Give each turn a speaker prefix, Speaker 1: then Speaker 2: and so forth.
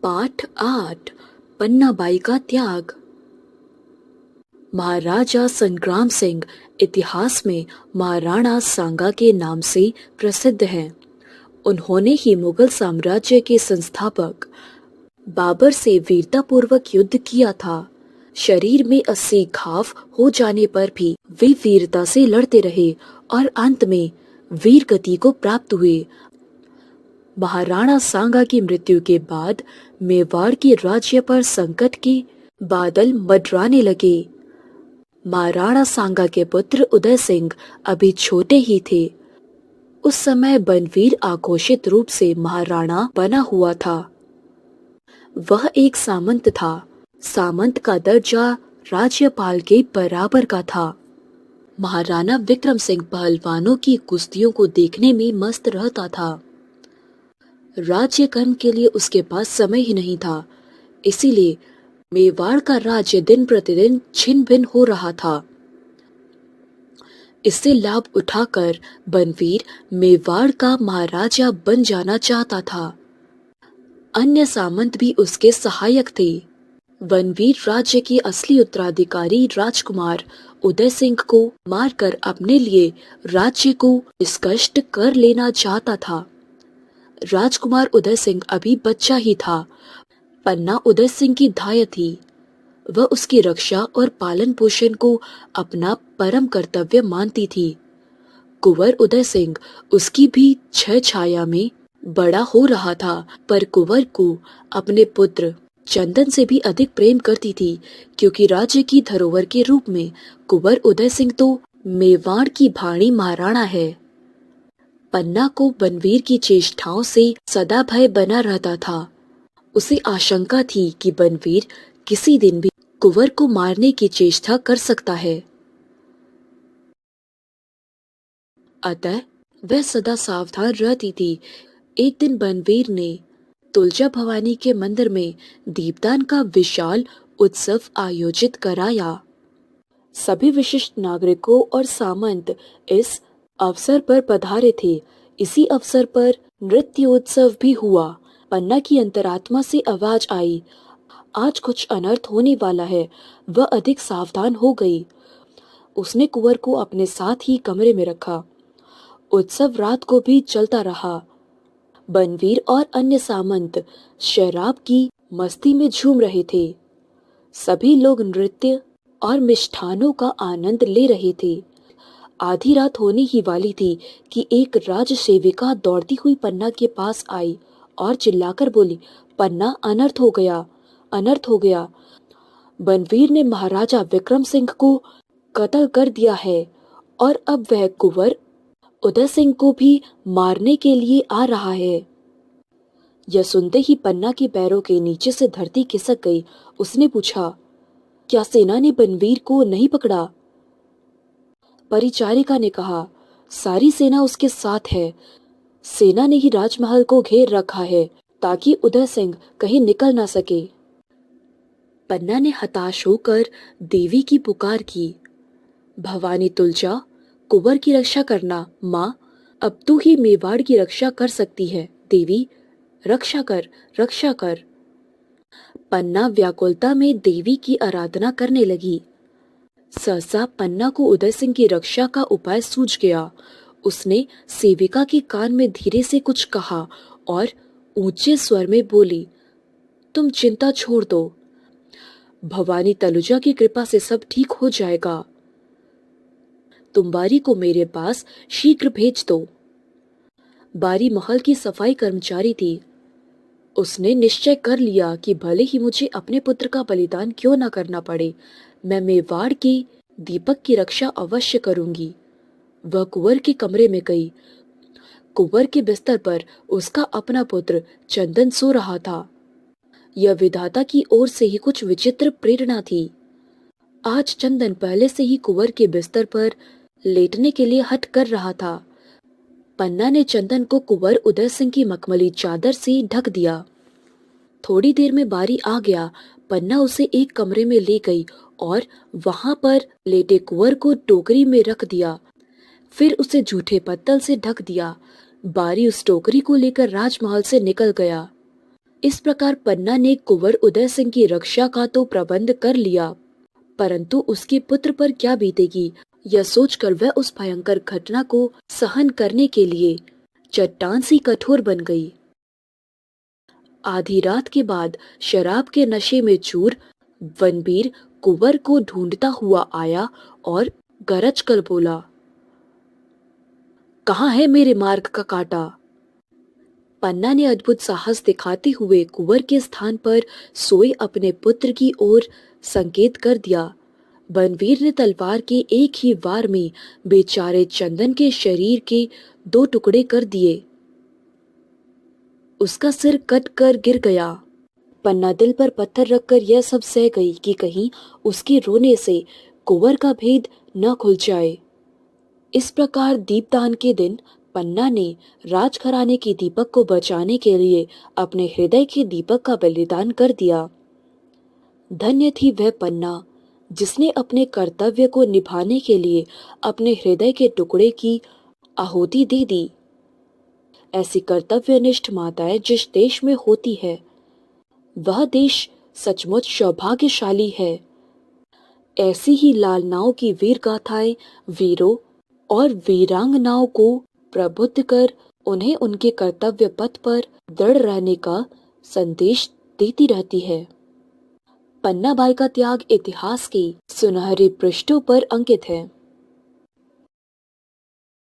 Speaker 1: पाठ 8 पन्नाबाई का त्याग। महाराजा संग्राम सिंह इतिहास में महाराणा सांगा के नाम से प्रसिद्ध हैं। उन्होंने ही मुगल साम्राज्य के संस्थापक बाबर से वीरतापूर्वक युद्ध किया था। शरीर में 80 घाव हो जाने पर भी वे वीरता से लड़ते रहे और अंत में वीर गति को प्राप्त हुए। महाराणा सांगा की मृत्यु के बाद मेवाड़ के राज्य पर संकट के बादल मंडराने लगे। महाराणा सांगा के पुत्र उदय सिंह अभी छोटे ही थे। उस समय बनवीर आघोषित रूप से महाराणा बना हुआ था। वह एक सामंत था। सामंत का दर्जा राज्यपाल के बराबर का था। महाराणा विक्रम सिंह पहलवानों की कुश्तियों को देखने में मस्त रहता था। राज्य कर्म के लिए उसके पास समय ही नहीं था। इसीलिए मेवाड़ का राज्य दिन प्रतिदिन छिन्न भिन्न हो रहा था। इससे लाभ उठाकर बनवीर मेवाड़ का महाराजा बन जाना चाहता था। अन्य सामंत भी उसके सहायक थे। बनवीर राज्य के असली उत्तराधिकारी राजकुमार उदय सिंह को मारकर अपने लिए राज्य को निष्कष्ट कर लेना चाहता था। राजकुमार उदय सिंह अभी बच्चा ही था। पन्ना उदय सिंह की धाय थी। वह उसकी रक्षा और पालन पोषण को अपना परम कर्तव्य मानती थी। कुंवर उदय सिंह उसकी भी छह छाया में बड़ा हो रहा था, पर कुंवर को अपने पुत्र चंदन से भी अधिक प्रेम करती थी, क्योंकि राज्य की धरोहर के रूप में कुंवर उदय सिंह तो मेवाड़ की भाणी महाराणा है। पन्ना को बनवीर की चेष्टाओं से सदा भय बना रहता था। उसे आशंका थी कि बनवीर किसी दिन भी कुंवर को मारने की चेष्टा कर सकता है। अतः वह सदा सावधान रहती थी। एक दिन बनवीर ने तुलजा भवानी के मंदिर में दीपदान का विशाल उत्सव आयोजित कराया। सभी विशिष्ट नागरिकों और सामंत इस अवसर पर पधारे थे। इसी अवसर पर नृत्योत्सव भी हुआ। पन्ना की अंतरात्मा से आवाज आई, आज कुछ अनर्थ होने वाला है। वह अधिक सावधान हो गई। उसने कुंवर को अपने साथ ही कमरे में रखा। उत्सव रात को भी चलता रहा। बनवीर और अन्य सामंत शराब की मस्ती में झूम रहे थे। सभी लोग नृत्य और मिष्ठानों का आनंद ले रहे थे। आधी रात होने ही वाली थी कि एक राज सेविका दौड़ती हुई पन्ना के पास आई और चिल्लाकर बोली, पन्ना, अनर्थ हो गया, अनर्थ हो गया। बनवीर ने महाराजा विक्रम सिंह को कत्ल कर दिया है और अब वह कुंवर उदय सिंह को भी मारने के लिए आ रहा है। यह सुनते ही पन्ना के पैरों के नीचे से धरती खिसक गई। उसने पूछा, क्या सेना ने बनवीर को नहीं पकड़ा? परिचारिका ने कहा, सारी सेना उसके साथ है। सेना ने ही राजमहल को घेर रखा है ताकि उदय सिंह कहीं निकल ना सके। पन्ना ने हताश होकर देवी की पुकार की, भवानी तुलजा, कुंवर की रक्षा करना। माँ, अब तू ही मेवाड़ की रक्षा कर सकती है। देवी, रक्षा कर, रक्षा कर। पन्ना व्याकुलता में देवी की आराधना करने लगी। सहसा पन्ना को उदय सिंह की रक्षा का उपाय सूझ गया। उसने सेविका के कान में धीरे से कुछ कहा और ऊंचे स्वर में बोली, तुम चिंता छोड़ दो। भवानी तनुजा की कृपा से सब ठीक हो जाएगा। तुम बारी को मेरे पास शीघ्र भेज दो। बारी महल की सफाई कर्मचारी थी। उसने निश्चय कर लिया कि भले ही मुझे अपने पुत्र का बलिदान क्यों न करना पड़े, मैं मेवाड़ के दीपक की रक्षा अवश्य करूंगी। वह कुंवर के कमरे में गई। कुंवर के बिस्तर पर उसका अपना पुत्र चंदन सो रहा था। यह विधाता की ओर से ही कुछ विचित्र प्रेरणा थी। आज चंदन पहले से ही कुंवर के बिस्तर पर लेटने के लिए हठ कर रहा था। पन्ना ने चंदन को कुंवर उदय सिंह की मखमली चादर से ढक दिया। थोड़ी देर में बारी आ गया। पन्ना उसे एक कमरे में ले गई और वहां पर लेटे कुंवर को टोकरी में रख दिया। फिर उसे जूठे पत्तल से ढक दिया। बारी उस टोकरी को लेकर राजमहल से निकल गया। इस प्रकार पन्ना ने कुंवर उदय सिंह की रक्षा का तो प्रबंध कर लिया, परंतु उसके पुत्र पर क्या बीतेगी यह सोचकर वह उस भयंकर घटना को सहन करने के लिए चट्टान सी कठोर बन गई। आधी रात के बाद शराब के नशे में चूर वनबीर कुंवर को ढूंढता हुआ आया और गरज कर बोला, कहाँ है मेरे मार्ग का कांटा? पन्ना ने अद्भुत साहस दिखाते हुए कुंवर के स्थान पर सोए अपने पुत्र की ओर संकेत कर दिया। बनवीर ने तलवार के एक ही वार में बेचारे चंदन के शरीर के 2 टुकड़े कर दिए। उसका सिर कट कर गिर गया। पन्ना दिल पर पत्थर रखकर यह सब सह गई कि कहीं उसके रोने से कुंवर का भेद न खुल जाए। इस प्रकार दीपदान के दिन पन्ना ने राजघराने के दीपक को बचाने के लिए अपने हृदय के दीपक का बलिदान कर दिया। धन्य थी वह पन्ना जिसने अपने कर्तव्य को निभाने के लिए अपने हृदय के टुकड़े की आहुति दे दी। ऐसी कर्तव्यनिष्ठ माताएं जिस देश में होती है वह देश सचमुच सौभाग्यशाली है। ऐसी ही लाल नाव की वीर गाथाएं वीरों और वीरांगनाओं को प्रबुद्ध कर उन्हें उनके कर्तव्य पथ पर दृढ़ रहने का संदेश देती रहती है। पन्ना बाई का त्याग इतिहास के सुनहरे पृष्ठों पर अंकित है।